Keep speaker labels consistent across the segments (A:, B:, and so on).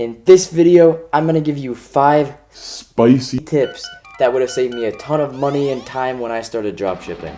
A: In this video, I'm going to give you 5 spicy tips that would have saved me a ton of money and time when I started dropshipping.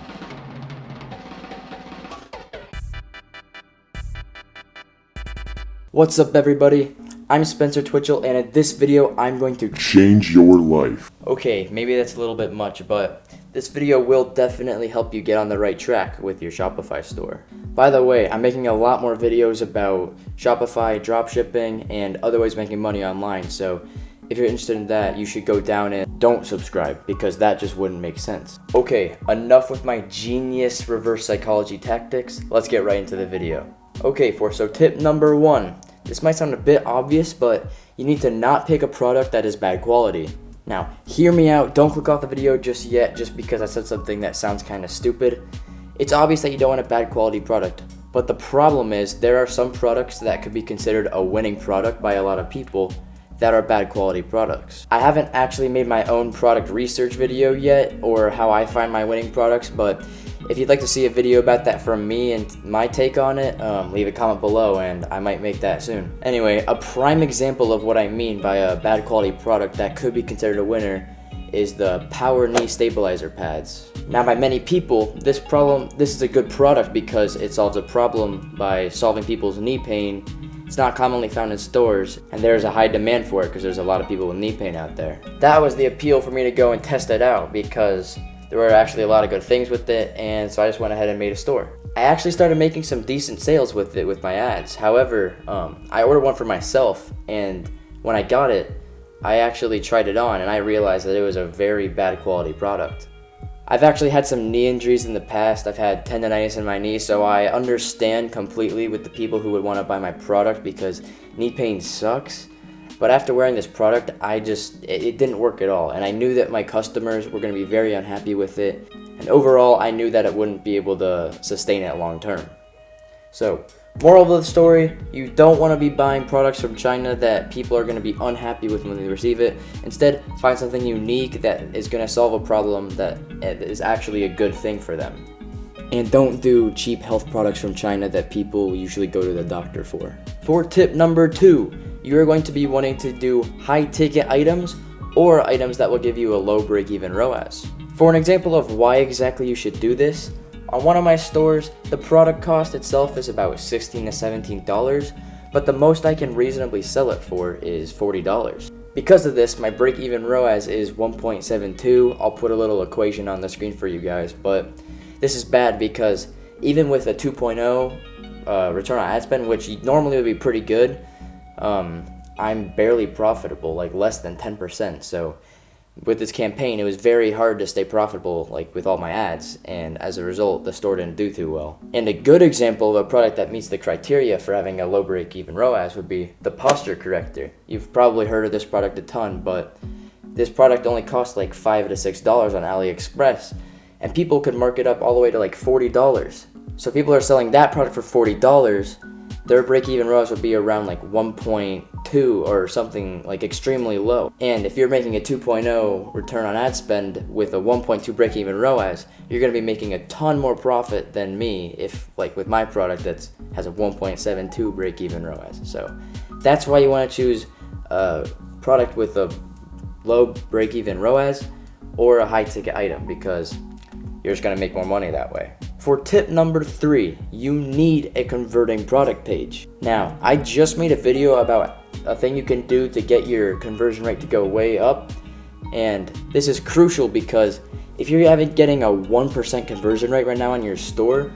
A: What's up everybody? I'm Spencer Twitchell, and in this video I'm going to
B: change your life.
A: Okay, maybe that's a little bit much, but this video will definitely help you get on the right track with your Shopify store. By the way, I'm making a lot more videos about Shopify, dropshipping, and other ways of making money online, so if you're interested in that, you should go down and don't subscribe, because that just wouldn't make sense. Okay, enough with my genius reverse psychology tactics. Let's get right into the video. Okay, so tip number 1. This might sound a bit obvious, but you need to not pick a product that is bad quality. Now, hear me out. Don't click off the video just yet, just because I said something that sounds kind of stupid. It's obvious that you don't want a bad quality product, but the problem is there are some products that could be considered a winning product by a lot of people that are bad quality products. I haven't actually made my own product research video yet, or how I find my winning products, but if you'd like to see a video about that from me and my take on it, leave a comment below and I might make that soon. Anyway, a prime example of what I mean by a bad quality product that could be considered a winner is the power knee stabilizer pads. Now, by many people, this is a good product because it solves a problem by solving people's knee pain. It's not commonly found in stores, and there's a high demand for it because there's a lot of people with knee pain out there. That was the appeal for me to go and test it out, because there were actually a lot of good things with it, and so I just went ahead and made a store. I actually started making some decent sales with it with my ads. However, I ordered one for myself, and when I got it, I actually tried it on and I realized that it was a very bad quality product. I've actually had some knee injuries in the past. I've had tendonitis in my knee, so I understand completely with the people who would want to buy my product because knee pain sucks. But after wearing this product, it didn't work at all, and I knew that my customers were going to be very unhappy with it, and overall I knew that it wouldn't be able to sustain it long term. So, moral of the story, you don't want to be buying products from China that people are going to be unhappy with when they receive it. Instead, find something unique that is going to solve a problem that is actually a good thing for them. And don't do cheap health products from China that people usually go to the doctor for. For tip number 2, you're going to be wanting to do high ticket items or items that will give you a low break-even ROAS. For an example of why exactly you should do this, on one of my stores, the product cost itself is about $16 to $17, but the most I can reasonably sell it for is $40. Because of this, my break-even ROAS is 1.72. I'll put a little equation on the screen for you guys, but this is bad because even with a 2.0 return on ad spend, which normally would be pretty good, I'm barely profitable, like less than 10%. So with this campaign, it was very hard to stay profitable, like with all my ads, and as a result, the store didn't do too well. And a good example of a product that meets the criteria for having a low break-even ROAS would be the posture corrector. You've probably heard of this product a ton, but this product only costs like $5 to $6 on AliExpress, and people could mark it up all the way to like $40. So people are selling that product for $40. Their break-even ROAS would be around like 1.2 or something like extremely low. And if you're making a 2.0 return on ad spend with a 1.2 break-even ROAS, you're going to be making a ton more profit than me if, like with my product that has a 1.72 break-even ROAS. So that's why you want to choose a product with a low break-even ROAS or a high-ticket item, because you're just going to make more money that way. For tip number 3, you need a converting product page. Now, I just made a video about a thing you can do to get your conversion rate to go way up, and this is crucial because if you're getting a 1% conversion rate right now on your store,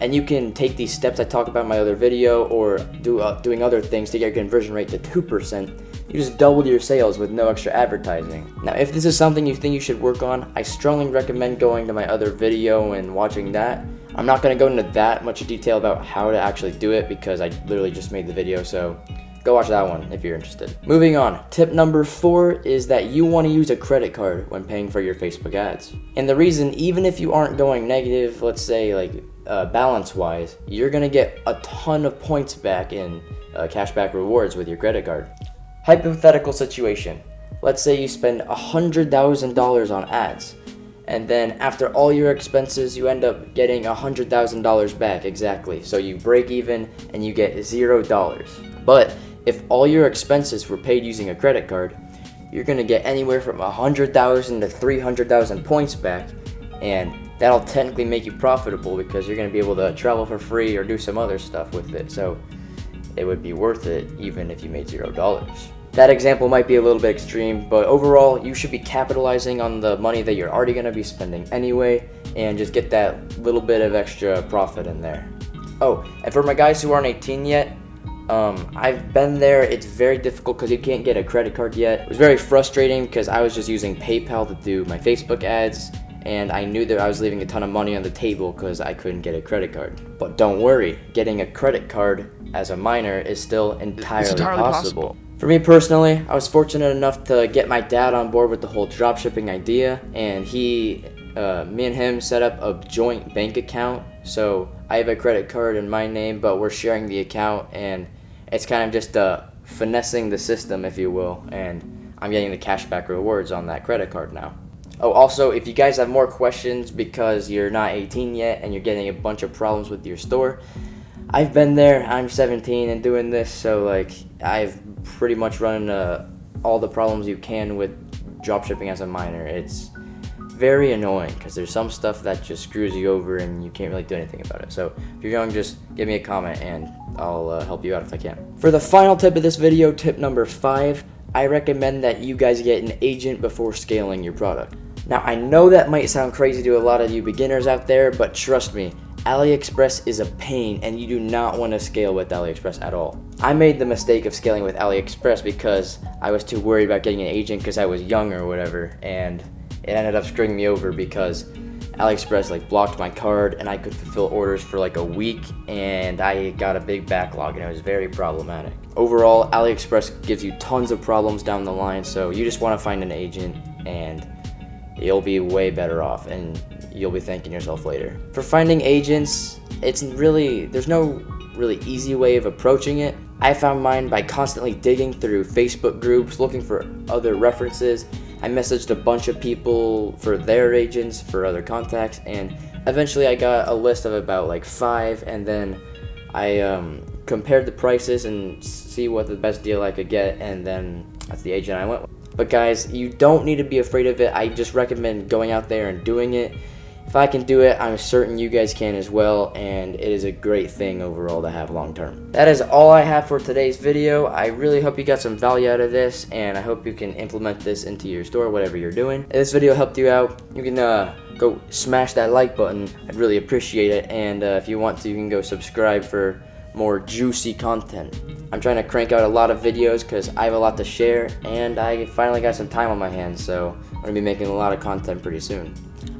A: and you can take these steps I talked about in my other video, or doing other things to get your conversion rate to 2%, you just double your sales with no extra advertising. Now, if this is something you think you should work on, I strongly recommend going to my other video and watching that. I'm not going to go into that much detail about how to actually do it because I literally just made the video, so go watch that one if you're interested. Moving on, tip number 4 is that you want to use a credit card when paying for your Facebook ads. And the reason, even if you aren't going negative, let's say like balance-wise, you're going to get a ton of points back in cashback rewards with your credit card. Hypothetical situation. Let's say you spend $100,000 on ads, and then after all your expenses, you end up getting $100,000 back exactly. So you break even and you get $0. But If all your expenses were paid using a credit card, you're going to get anywhere from 100,000 to 300,000 points back, and that'll technically make you profitable because you're going to be able to travel for free or do some other stuff with it. So it would be worth it even if you made $0. That example might be a little bit extreme, but overall, you should be capitalizing on the money that you're already going to be spending anyway, and just get that little bit of extra profit in there. Oh, and for my guys who aren't 18 yet, I've been there. It's very difficult because you can't get a credit card yet. It was very frustrating because I was just using PayPal to do my Facebook ads, and I knew that I was leaving a ton of money on the table because I couldn't get a credit card. But don't worry, getting a credit card as a minor is still entirely possible. For me personally, I was fortunate enough to get my dad on board with the whole dropshipping idea, and me and him set up a joint bank account. So I have a credit card in my name, but we're sharing the account, and it's kind of just finessing the system, if you will, and I'm getting the cashback rewards on that credit card now. Oh, also, if you guys have more questions because you're not 18 yet and you're getting a bunch of problems with your store, I've been there. I'm 17 and doing this, so like I've pretty much run all the problems you can with dropshipping as a minor. It's very annoying because there's some stuff that just screws you over and you can't really do anything about it. So if you're young, just give me a comment and I'll help you out if I can. For the final tip of this video, tip number 5, I recommend that you guys get an agent before scaling your product. Now, I know that might sound crazy to a lot of you beginners out there, but trust me, AliExpress is a pain and you do not want to scale with AliExpress at all. I made the mistake of scaling with AliExpress because I was too worried about getting an agent because I was young or whatever, and it ended up screwing me over because AliExpress like blocked my card and I could fulfill orders for like a week, and I got a big backlog and it was very problematic. Overall, AliExpress gives you tons of problems down the line, so you just want to find an agent and you'll be way better off and you'll be thanking yourself later. For finding agents, there's no really easy way of approaching it. I found mine by constantly digging through Facebook groups, looking for other references. I messaged a bunch of people for their agents, for other contacts, and eventually I got a list of about like 5, and then I compared the prices and see what the best deal I could get, and then that's the agent I went with. But guys, you don't need to be afraid of it. I just recommend going out there and doing it. If I can do it, I'm certain you guys can as well, and it is a great thing overall to have long term. That is all I have for today's video. I really hope you got some value out of this, and I hope you can implement this into your store, whatever you're doing. If this video helped you out, you can go smash that like button. I'd really appreciate it, and if you want to, you can go subscribe for more juicy content. I'm trying to crank out a lot of videos because I have a lot to share, and I finally got some time on my hands, so I'm going to be making a lot of content pretty soon.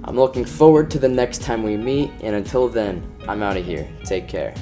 A: I'm looking forward to the next time we meet, and until then, I'm out of here. Take care.